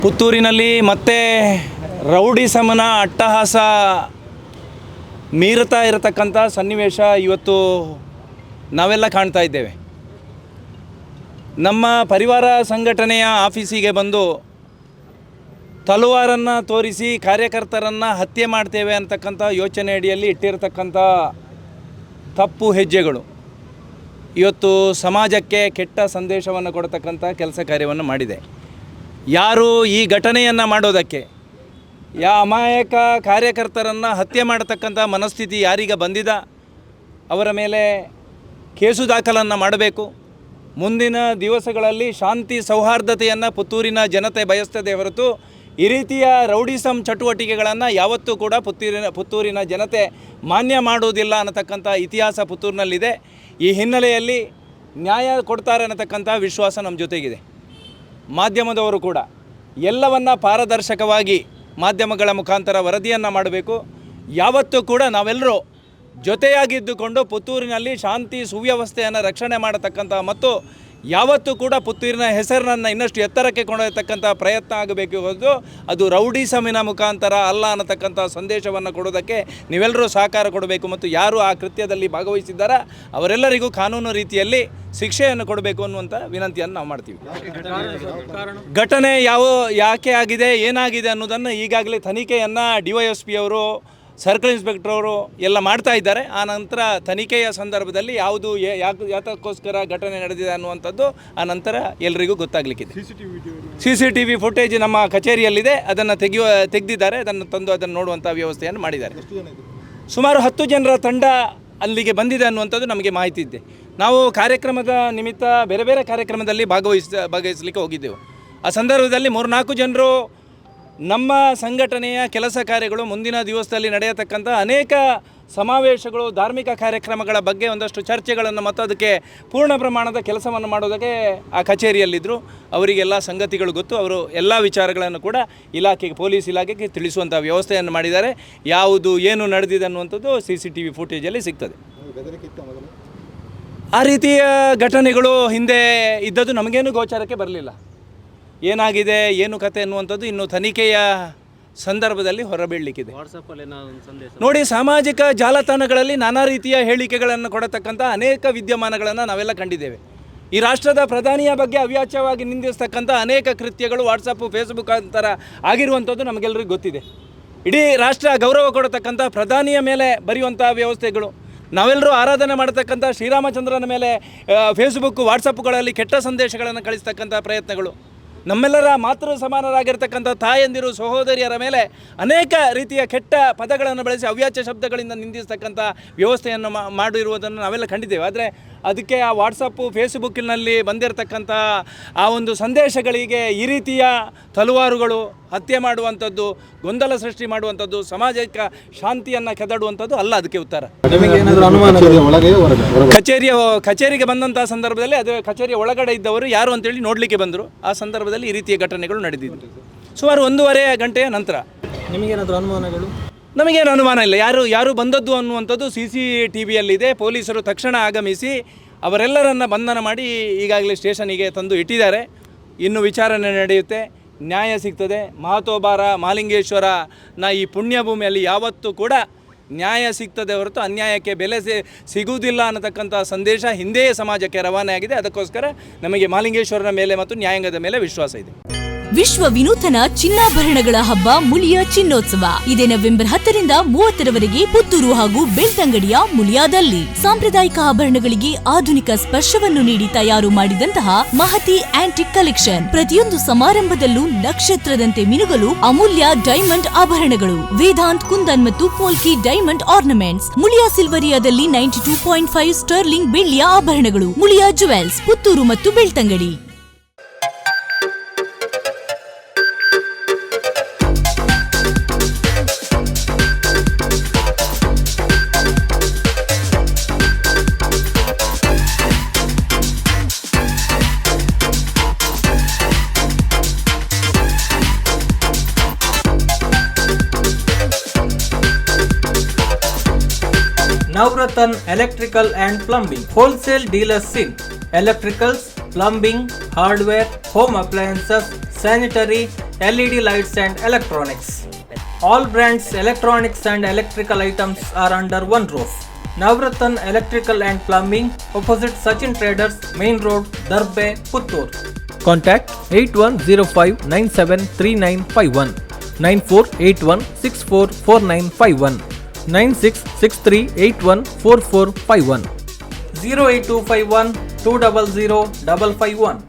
ಪುತ್ತೂರಿನಲ್ಲಿ ಮತ್ತೆ ರೌಡಿಸಮನ ಅಟ್ಟಹಾಸ ಮೀರುತ್ತಾ ಇರತಕ್ಕಂಥ ಸನ್ನಿವೇಶ ಇವತ್ತು ನಾವೆಲ್ಲ ಕಾಣ್ತಾ ಇದ್ದೇವೆ. ನಮ್ಮ ಪರಿವಾರ ಸಂಘಟನೆಯ ಆಫೀಸಿಗೆ ಬಂದು ತಲವಾರನ್ನು ತೋರಿಸಿ ಕಾರ್ಯಕರ್ತರನ್ನು ಹತ್ಯೆ ಮಾಡ್ತೇವೆ ಅಂತಕ್ಕಂಥ ಯೋಚನೆ ಅಡಿಯಲ್ಲಿ ಇಟ್ಟಿರತಕ್ಕಂಥ ತಪ್ಪು ಹೆಜ್ಜೆಗಳು ಇವತ್ತು ಸಮಾಜಕ್ಕೆ ಕೆಟ್ಟ ಸಂದೇಶವನ್ನು ಕೊಡತಕ್ಕಂಥ ಕೆಲಸ ಕಾರ್ಯವನ್ನು ಮಾಡಿದೆ. ಯಾರು ಈ ಘಟನೆಯನ್ನು ಮಾಡೋದಕ್ಕೆ ಅಮಾಯಕ ಕಾರ್ಯಕರ್ತರನ್ನು ಹತ್ಯೆ ಮಾಡತಕ್ಕಂಥ ಮನಸ್ಥಿತಿ ಯಾರಿಗೆ ಬಂದಿದ ಅವರ ಮೇಲೆ ಕೇಸು ದಾಖಲನ್ನು ಮಾಡಬೇಕು. ಮುಂದಿನ ದಿವಸಗಳಲ್ಲಿ ಶಾಂತಿ ಸೌಹಾರ್ದತೆಯನ್ನು ಪುತ್ತೂರಿನ ಜನತೆ ಬಯಸ್ತದೆ ಹೊರತು ಈ ರೀತಿಯ ರೌಡಿಸಮ್ ಚಟುವಟಿಕೆಗಳನ್ನು ಯಾವತ್ತೂ ಕೂಡ ಪುತ್ತೂರಿನ ಜನತೆ ಮಾನ್ಯ ಮಾಡುವುದಿಲ್ಲ ಅನ್ನತಕ್ಕಂಥ ಇತಿಹಾಸ ಪುತ್ತೂರಿನಲ್ಲಿದೆ. ಈ ಹಿನ್ನೆಲೆಯಲ್ಲಿ ನ್ಯಾಯ ಕೊಡ್ತಾರೆ ಅನ್ನತಕ್ಕಂಥ ವಿಶ್ವಾಸ ನಮ್ಮ ಜೊತೆಗಿದೆ. ಮಾಧ್ಯಮದವರು ಕೂಡ ಎಲ್ಲವನ್ನು ಪಾರದರ್ಶಕವಾಗಿ ಮಾಧ್ಯಮಗಳ ಮುಖಾಂತರ ವರದಿಯನ್ನು ಮಾಡಬೇಕು. ಯಾವತ್ತೂ ಕೂಡ ನಾವೆಲ್ಲರೂ ಜೊತೆಯಾಗಿದ್ದುಕೊಂಡು ಪುತ್ತೂರಿನಲ್ಲಿ ಶಾಂತಿ ಸುವ್ಯವಸ್ಥೆಯನ್ನು ರಕ್ಷಣೆ ಮಾಡತಕ್ಕಂಥ ಮತ್ತು ಯಾವತ್ತೂ ಕೂಡ ಪುತ್ತೂರಿನ ಹೆಸರನ್ನು ಇನ್ನಷ್ಟು ಎತ್ತರಕ್ಕೆ ಕೊಂಡೊಯ್ಯತಕ್ಕಂಥ ಪ್ರಯತ್ನ ಆಗಬೇಕು ಹೊರತು ಅದು ರೌಡಿಸಮಿನ ಮುಖಾಂತರ ಅಲ್ಲ ಅನ್ನತಕ್ಕಂಥ ಸಂದೇಶವನ್ನು ಕೊಡೋದಕ್ಕೆ ನೀವೆಲ್ಲರೂ ಸಹಕಾರ ಕೊಡಬೇಕು ಮತ್ತು ಯಾರು ಆ ಕೃತ್ಯದಲ್ಲಿ ಭಾಗವಹಿಸಿದ್ದಾರೋ ಅವರೆಲ್ಲರಿಗೂ ಕಾನೂನು ರೀತಿಯಲ್ಲಿ ಶಿಕ್ಷೆಯನ್ನು ಕೊಡಬೇಕು ಅನ್ನುವಂಥ ವಿನಂತಿಯನ್ನು ನಾವು ಮಾಡ್ತೀವಿ. ಘಟನೆ ಯಾಕೆ ಆಗಿದೆ ಏನಾಗಿದೆ ಅನ್ನೋದನ್ನು ಈಗಾಗಲೇ ತನಿಖೆಯನ್ನು DYSP ಅವರು ಸರ್ಕಲ್ ಇನ್ಸ್ಪೆಕ್ಟರ್ ಅವರು ಎಲ್ಲ ಮಾಡ್ತಾ ಇದ್ದಾರೆ. ಆ ನಂತರ ತನಿಖೆಯ ಸಂದರ್ಭದಲ್ಲಿ ಯಾವುದು ಯಾತಕ್ಕೋಸ್ಕರ ಘಟನೆ ನಡೆದಿದೆ ಅನ್ನುವಂಥದ್ದು ಆ ನಂತರ ಎಲ್ಲರಿಗೂ ಗೊತ್ತಾಗಲಿಕ್ಕಿದೆ. CCTV ಫುಟೇಜ್ ನಮ್ಮ ಕಚೇರಿಯಲ್ಲಿದೆ, ಅದನ್ನು ತೆಗೆದಿದ್ದಾರೆ. ಅದನ್ನು ತಂದು ಅದನ್ನು ನೋಡುವಂಥ ವ್ಯವಸ್ಥೆಯನ್ನು ಮಾಡಿದ್ದಾರೆ. ಸುಮಾರು 10 ಜನರ ತಂಡ ಅಲ್ಲಿಗೆ ಬಂದಿದೆ ಅನ್ನುವಂಥದ್ದು ನಮಗೆ ಮಾಹಿತಿ ಇದೆ. ನಾವು ಕಾರ್ಯಕ್ರಮದ ನಿಮಿತ್ತ ಬೇರೆ ಬೇರೆ ಕಾರ್ಯಕ್ರಮದಲ್ಲಿ ಭಾಗವಹಿಸಲಿಕ್ಕೆ ಹೋಗಿದ್ದೆವು. ಆ ಸಂದರ್ಭದಲ್ಲಿ 3-4 ಜನರು ನಮ್ಮ ಸಂಘಟನೆಯ ಕೆಲಸ ಕಾರ್ಯಗಳು ಮುಂದಿನ ದಿವಸದಲ್ಲಿ ನಡೆಯತಕ್ಕಂಥ ಅನೇಕ ಸಮಾವೇಶಗಳು ಧಾರ್ಮಿಕ ಕಾರ್ಯಕ್ರಮಗಳ ಬಗ್ಗೆ ಒಂದಷ್ಟು ಚರ್ಚೆಗಳನ್ನು ಮತ್ತು ಅದಕ್ಕೆ ಪೂರ್ಣ ಪ್ರಮಾಣದ ಕೆಲಸವನ್ನು ಮಾಡೋದಕ್ಕೆ ಆ ಕಚೇರಿಯಲ್ಲಿದ್ದರು. ಅವರಿಗೆಲ್ಲ ಸಂಗತಿಗಳು ಗೊತ್ತು. ಅವರು ಎಲ್ಲ ವಿಚಾರಗಳನ್ನು ಕೂಡ ಪೊಲೀಸ್ ಇಲಾಖೆಗೆ ತಿಳಿಸುವಂಥ ವ್ಯವಸ್ಥೆಯನ್ನು ಮಾಡಿದ್ದಾರೆ. ಯಾವುದು ಏನು ನಡೆದಿದೆ ಅನ್ನುವಂಥದ್ದು CCTV ಫುಟೇಜಲ್ಲಿ ಸಿಗ್ತದೆ. ಆ ರೀತಿಯ ಘಟನೆಗಳು ಹಿಂದೆ ಇದ್ದದ್ದು ನಮಗೇನು ಗೋಚರಕ್ಕೆ ಬರಲಿಲ್ಲ. ಏನಾಗಿದೆ ಏನು ಕತೆ ಅನ್ನುವಂಥದ್ದು ಇನ್ನು ತನಿಖೆಯ ಸಂದರ್ಭದಲ್ಲಿ ಹೊರಬೀಳಲಿಕ್ಕಿದೆ. ನೋಡಿ, ಸಾಮಾಜಿಕ ಜಾಲತಾಣಗಳಲ್ಲಿ ನಾನಾ ರೀತಿಯ ಹೇಳಿಕೆಗಳನ್ನು ಕೊಡತಕ್ಕಂಥ ಅನೇಕ ವಿದ್ಯಮಾನಗಳನ್ನು ನಾವೆಲ್ಲ ಕಂಡಿದ್ದೇವೆ. ಈ ರಾಷ್ಟ್ರದ ಪ್ರಧಾನಿಯ ಬಗ್ಗೆ ಅವ್ಯಾಚ್ಯವಾಗಿ ನಿಂದಿಸ್ತಕ್ಕಂಥ ಅನೇಕ ಕೃತ್ಯಗಳು ವಾಟ್ಸಪ್ಪು ಫೇಸ್ಬುಕ್ ಅಂತರ ಆಗಿರುವಂಥದ್ದು ನಮಗೆಲ್ಲರಿಗೂ ಗೊತ್ತಿದೆ. ಇಡೀ ರಾಷ್ಟ್ರ ಗೌರವ ಕೊಡತಕ್ಕಂಥ ಪ್ರಧಾನಿಯ ಮೇಲೆ ಬರೆಯುವಂಥ ವ್ಯವಸ್ಥೆಗಳು, ನಾವೆಲ್ಲರೂ ಆರಾಧನೆ ಮಾಡತಕ್ಕಂಥ ಶ್ರೀರಾಮಚಂದ್ರನ ಮೇಲೆ ಫೇಸ್ಬುಕ್ ವಾಟ್ಸಪ್ಗಳಲ್ಲಿ ಕೆಟ್ಟ ಸಂದೇಶಗಳನ್ನು ಕಳಿಸ್ತಕ್ಕಂಥ ಪ್ರಯತ್ನಗಳು, ನಮ್ಮೆಲ್ಲರ ಮಾತೃ ಸಮಾನರಾಗಿರ್ತಕ್ಕಂಥ ತಾಯಂದಿರು ಸಹೋದರಿಯರ ಮೇಲೆ ಅನೇಕ ರೀತಿಯ ಕೆಟ್ಟ ಪದಗಳನ್ನು ಬಳಸಿ ಅವ್ಯಾಚ್ಯ ಶಬ್ದಗಳಿಂದ ನಿಂದಿಸ್ತಕ್ಕಂಥ ವ್ಯವಸ್ಥೆಯನ್ನು ಮಾಡಿರುವುದನ್ನು ನಾವೆಲ್ಲ ಕಂಡಿದ್ದೇವೆ. ಆದರೆ ಅದಕ್ಕೆ ಆ ವಾಟ್ಸಪ್ಪು ಫೇಸ್ಬುಕ್ಕಿನಲ್ಲಿ ಬಂದಿರತಕ್ಕಂಥ ಆ ಒಂದು ಸಂದೇಶಗಳಿಗೆ ಈ ರೀತಿಯ ತಲವಾರುಗಳು ಹತ್ಯೆ ಮಾಡುವಂಥದ್ದು, ಗೊಂದಲ ಸೃಷ್ಟಿ ಮಾಡುವಂಥದ್ದು, ಸಮಾಜಕ್ಕೆ ಶಾಂತಿಯನ್ನು ಕೆದಡುವಂಥದ್ದು ಅಲ್ಲ ಅದಕ್ಕೆ ಉತ್ತರ. ಕಚೇರಿಗೆ ಬಂದಂಥ ಸಂದರ್ಭದಲ್ಲಿ ಅದು ಕಚೇರಿಯ ಒಳಗಡೆ ಇದ್ದವರು ಯಾರು ಅಂತೇಳಿ ನೋಡಲಿಕ್ಕೆ ಬಂದರು. ಆ ಸಂದರ್ಭದಲ್ಲಿ ಈ ರೀತಿಯ ಘಟನೆಗಳು ನಡೆದಿದ್ದು ಸುಮಾರು 1.5 ಗಂಟೆಯ ನಂತರ. ನಿಮಗೇನಾದರೂ ಅನುಮಾನಗಳು? ನಮಗೇನು ಅನುಮಾನ ಇಲ್ಲ. ಯಾರು ಬಂದದ್ದು ಅನ್ನುವಂಥದ್ದು CCTVಯಲ್ಲಿದೆ. ಪೊಲೀಸರು ತಕ್ಷಣ ಆಗಮಿಸಿ ಅವರೆಲ್ಲರನ್ನ ಬಂಧನ ಮಾಡಿ ಈಗಾಗಲೇ ಸ್ಟೇಷನಿಗೆ ತಂದು ಇಟ್ಟಿದ್ದಾರೆ. ಇನ್ನು ವಿಚಾರಣೆ ನಡೆಯುತ್ತೆ, ನ್ಯಾಯ ಸಿಗ್ತದೆ. ಮಹತೋಬಾರ ಮಾಲಿಂಗೇಶ್ವರನ ಈ ಪುಣ್ಯಭೂಮಿಯಲ್ಲಿ ಯಾವತ್ತೂ ಕೂಡ ನ್ಯಾಯ ಸಿಗ್ತದೆ ಹೊರತು ಅನ್ಯಾಯಕ್ಕೆ ಬೆಲೆ ಸಿಗುವುದಿಲ್ಲ ಅನ್ನತಕ್ಕಂಥ ಸಂದೇಶ ಹಿಂದೆಯೇ ಸಮಾಜಕ್ಕೆ ರವಾನೆ ಆಗಿದೆ. ಅದಕ್ಕೋಸ್ಕರ ನಮಗೆ ಮಾಲಿಂಗೇಶ್ವರನ ಮೇಲೆ ಮತ್ತು ನ್ಯಾಯಾಂಗದ ಮೇಲೆ ವಿಶ್ವಾಸ ಇದೆ. ವಿಶ್ವ ವಿನೂತನ ಚಿನ್ನಾಭರಣಗಳ ಹಬ್ಬ ಮುಳಿಯ ಚಿನ್ನೋತ್ಸವ ಇದೇ ನವೆಂಬರ್ 10ರಿಂದ 30ರವರೆಗೆ ಪುತ್ತೂರು ಹಾಗೂ ಬೆಳ್ತಂಗಡಿಯ ಮುಳಿಯಾದಲ್ಲಿ ಸಾಂಪ್ರದಾಯಿಕ ಆಭರಣಗಳಿಗೆ ಆಧುನಿಕ ಸ್ಪರ್ಶವನ್ನು ನೀಡಿ ತಯಾರು ಮಾಡಿದಂತಹ ಮಹತಿ ಆಂಟಿಕ್ ಕಲೆಕ್ಷನ್. ಪ್ರತಿಯೊಂದು ಸಮಾರಂಭದಲ್ಲೂ ನಕ್ಷತ್ರದಂತೆ ಮಿನುಗಲು ಅಮೂಲ್ಯ ಡೈಮಂಡ್ ಆಭರಣಗಳು, ವೇದಾಂತ್, ಕುಂದನ್ ಮತ್ತು ಪೋಲ್ಕಿ ಡೈಮಂಡ್ ಆರ್ನಮೆಂಟ್ಸ್. ಮುಳಿಯಾ ಸಿಲ್ವರಿಯಾದಲ್ಲಿ 92.5 ಸ್ಟರ್ಲಿಂಗ್ ಬೆಳ್ಳಿಯ ಆಭರಣಗಳು. ಮುಳಿಯಾ ಜುವೆಲ್ಸ್, ಪುತ್ತೂರು ಮತ್ತು Belthangady. Navratan Electrical and Plumbing, Wholesale Dealers in Electricals, Plumbing, Hardware, Home Appliances, Sanitary, LED lights and electronics. All brands electronics and electrical items are under one roof. Navratan Electrical and Plumbing, opposite Sachin Traders, Main Road, Darbe, Puttur. Contact 8105973951, 9481644951, 9663814451, 08251 200 551.